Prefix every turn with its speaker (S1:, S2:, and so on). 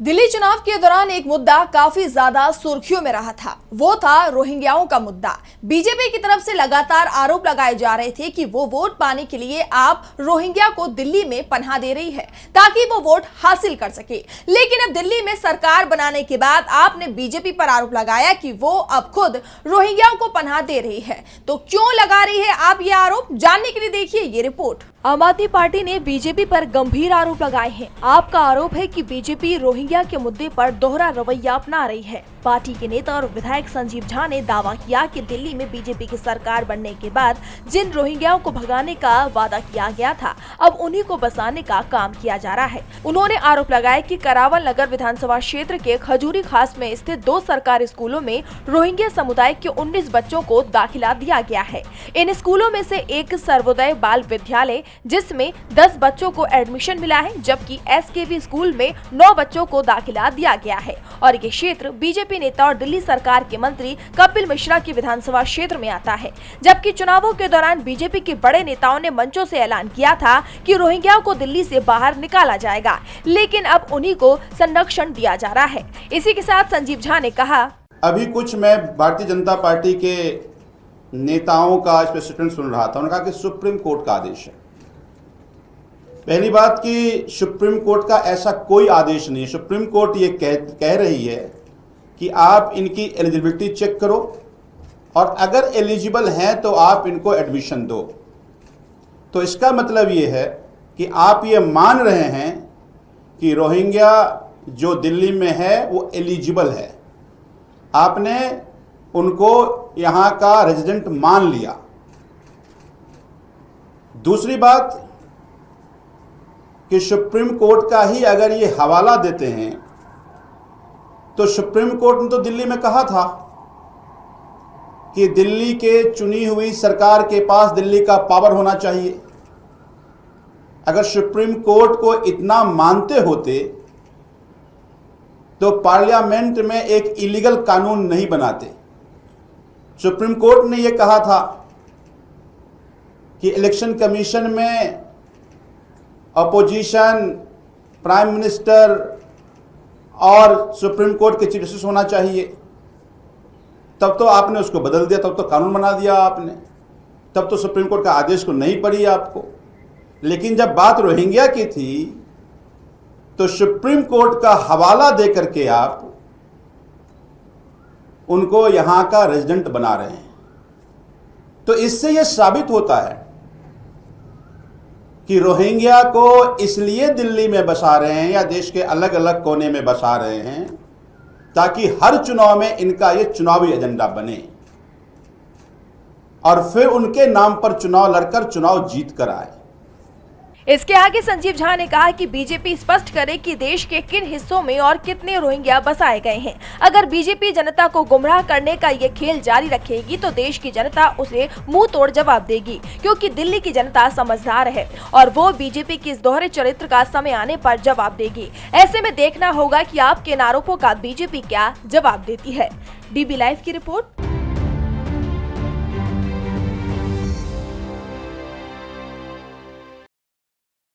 S1: दिल्ली चुनाव के दौरान एक मुद्दा काफी ज्यादा सुर्खियों में रहा था। वो था रोहिंग्याओं का मुद्दा। बीजेपी की तरफ से लगातार आरोप लगाए जा रहे थे कि वो वोट पाने के लिए आप रोहिंग्या को दिल्ली में पनाह दे रही है ताकि वो वोट हासिल कर सके। लेकिन अब दिल्ली में सरकार बनाने के बाद आपने बीजेपी पर आरोप लगाया कि वो अब खुद रोहिंग्याओं को पनाह दे रही है। तो क्यों लगा रही है आप ये आरोप, जानने के लिए देखिए ये रिपोर्ट। आम आदमी पार्टी ने बीजेपी पर गंभीर आरोप लगाए हैं। आपका आरोप है कि बीजेपी रोहिंग्या के मुद्दे पर दोहरा रवैया अपना रही है। पार्टी के नेता और विधायक संजीव झा ने दावा किया कि दिल्ली में बीजेपी की सरकार बनने के बाद जिन रोहिंग्याओं को भगाने का वादा किया गया था, अब उन्हीं को बसाने का काम किया जा रहा है। उन्होंने आरोप लगाया कि करावल नगर विधानसभा क्षेत्र के खजूरी खास में स्थित 2 सरकारी स्कूलों में रोहिंग्या समुदाय के 19 बच्चों को दाखिला दिया गया है। इन स्कूलों में से एक सर्वोदय बाल विद्यालय जिसमें 10 बच्चों को एडमिशन मिला है, जबकि एसकेवी स्कूल में 9 बच्चों को दाखिला दिया गया है। और ये क्षेत्र बीजेपी नेता और दिल्ली सरकार के मंत्री कपिल मिश्रा की विधानसभा क्षेत्र में आता है। जबकि चुनावों के दौरान बीजेपी के बड़े नेताओं ने मंचों से ऐलान किया था कि रोहिंग्याओं को दिल्ली से बाहर निकाला जाएगा, लेकिन अब उन्हीं को संरक्षण दिया जा रहा है। इसी के साथ संजीव झा ने कहा,
S2: अभी कुछ मैं भारतीय जनता पार्टी के नेताओं का इस पर स्टेटमेंट सुन रहा था। उन्होंने कहा कि सुप्रीम कोर्ट का आदेश है। पहली बात कि सुप्रीम कोर्ट का ऐसा कोई आदेश नहीं है। सुप्रीम कोर्ट ये कह रही है कि आप इनकी एलिजिबिलिटी चेक करो और अगर एलिजिबल हैं तो आप इनको एडमिशन दो। तो इसका मतलब ये है कि आप ये मान रहे हैं कि रोहिंग्या जो दिल्ली में है वो एलिजिबल है। आपने उनको यहाँ का रेजिडेंट मान लिया। दूसरी बात कि सुप्रीम कोर्ट का ही अगर ये हवाला देते हैं तो सुप्रीम कोर्ट ने तो दिल्ली में कहा था कि दिल्ली के चुनी हुई सरकार के पास दिल्ली का पावर होना चाहिए। अगर सुप्रीम कोर्ट को इतना मानते होते तो पार्लियामेंट में एक इलीगल कानून नहीं बनाते। सुप्रीम कोर्ट ने यह कहा था कि इलेक्शन कमीशन में अपोजिशन, प्राइम मिनिस्टर और सुप्रीम कोर्ट के चीफ जस्टिस होना चाहिए। तब तो आपने उसको बदल दिया, तब तो कानून बना दिया आपने, तब तो सुप्रीम कोर्ट का आदेश को नहीं पड़ी आपको। लेकिन जब बात रोहिंग्या की थी तो सुप्रीम कोर्ट का हवाला देकर के आप उनको यहां का रेजिडेंट बना रहे हैं। तो इससे यह साबित होता है कि रोहिंग्या को इसलिए दिल्ली में बसा रहे हैं या देश के अलग अलग कोने में बसा रहे हैं ताकि हर चुनाव में इनका ये चुनावी एजेंडा बने और फिर उनके नाम पर चुनाव लड़कर चुनाव जीत कर आए।
S1: इसके आगे संजीव झा ने कहा कि बीजेपी स्पष्ट करे कि देश के किन हिस्सों में और कितने रोहिंग्या बसाए गए हैं। अगर बीजेपी जनता को गुमराह करने का ये खेल जारी रखेगी तो देश की जनता उसे मुंह तोड़ जवाब देगी, क्योंकि दिल्ली की जनता समझदार है और वो बीजेपी की इस दोहरे चरित्र का समय आने पर जवाब देगी। ऐसे में देखना होगा कि आपके इन आरोपों का बीजेपी क्या जवाब देती है। डीबी लाइव की रिपोर्ट।